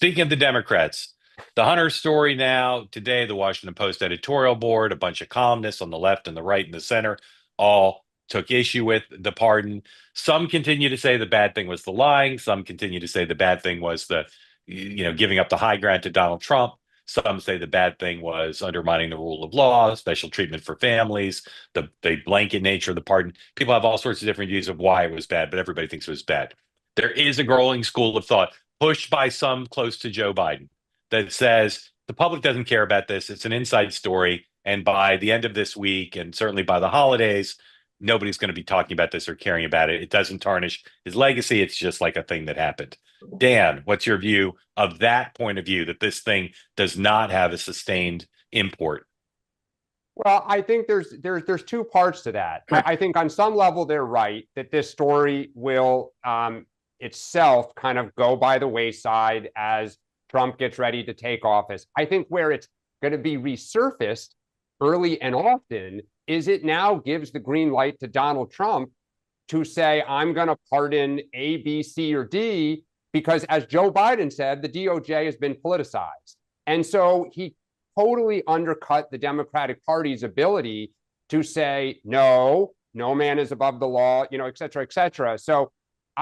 Speaking of the Democrats, the Hunter story now, today, the Washington Post editorial board, a bunch of columnists on the left and the right and the center all took issue with the pardon. Some continue to say the bad thing was the lying. Some continue to say the bad thing was giving up the high ground to Donald Trump. Some say the bad thing was undermining the rule of law, special treatment for families, the blanket nature of the pardon. People have all sorts of different views of why it was bad, but everybody thinks it was bad. There is a growing school of thought pushed by some close to Joe Biden that says the public doesn't care about this. It's an inside story. And by the end of this week, and certainly by the holidays, nobody's going to be talking about this or caring about it. It doesn't tarnish his legacy. It's just like a thing that happened. Dan, what's your view of that point of view, that this thing does not have a sustained import? Well, I think there's two parts to that. I think on some level they're right that this story will itself kind of go by the wayside as Trump gets ready to take office. I think where it's going to be resurfaced early and often is it now gives the green light to Donald Trump to say, I'm going to pardon A, B, C, or D, because as Joe Biden said, the DOJ has been politicized. And so he totally undercut the Democratic Party's ability to say, no man is above the law, et cetera, et cetera. So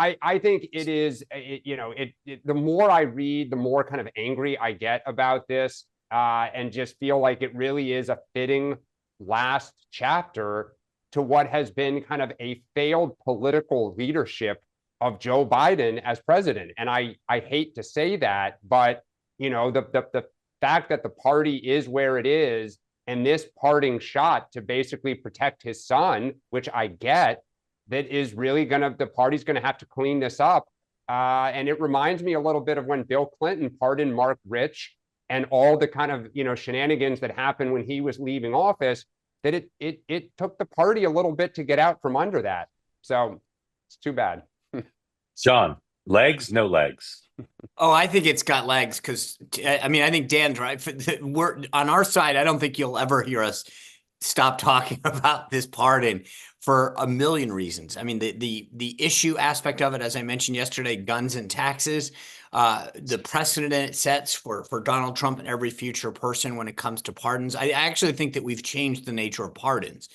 I think it is, the more I read, the more kind of angry I get about this, and just feel like it really is a fitting last chapter to what has been kind of a failed political leadership of Joe Biden as president. And I hate to say that, but the fact that the party is where it is, and this parting shot to basically protect his son, which I get, that is really the party's going to have to clean this up. And it reminds me a little bit of when Bill Clinton pardoned Mark Rich and all the kind of, shenanigans that happened when he was leaving office, that it took the party a little bit to get out from under that. So it's too bad. John, legs, no legs? Oh, I think it's got legs because, I think Dan's right. We're on our side. I don't think you'll ever hear us stop talking about this pardon for a million reasons. I mean, the issue aspect of it, as I mentioned yesterday, guns and taxes, the precedent it sets for Donald Trump and every future person when it comes to pardons. I actually think that we've changed the nature of pardons,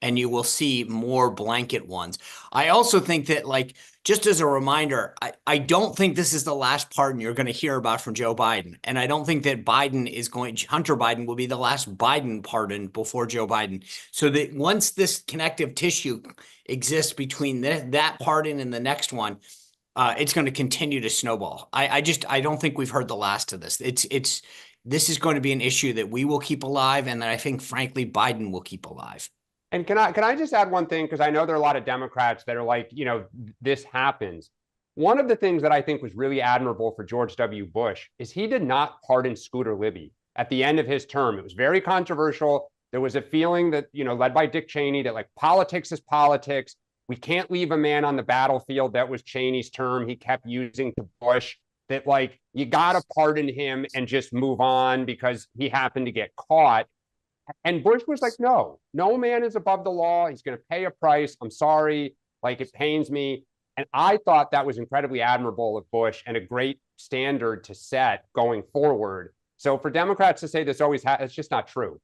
and you will see more blanket ones. I also think that, just as a reminder, I don't think this is the last pardon you're going to hear about from Joe Biden. And I don't think that Hunter Biden will be the last Biden pardon before Joe Biden. So that once this connective tissue exists between that pardon and the next one, it's going to continue to snowball. I don't think we've heard the last of this. This is going to be an issue that we will keep alive, and that I think, frankly, Biden will keep alive. And can I just add one thing? Because I know there are a lot of Democrats that are like, this happens. One of the things that I think was really admirable for George W. Bush is he did not pardon Scooter Libby at the end of his term. It was very controversial. There was a feeling that, led by Dick Cheney, that politics is politics. We can't leave a man on the battlefield. That was Cheney's term he kept using to Bush, that you got to pardon him and just move on because he happened to get caught. And Bush was like, no man is above the law. He's going to pay a price. I'm sorry. It pains me. And I thought that was incredibly admirable of Bush and a great standard to set going forward. So for Democrats to say this always it's just not true.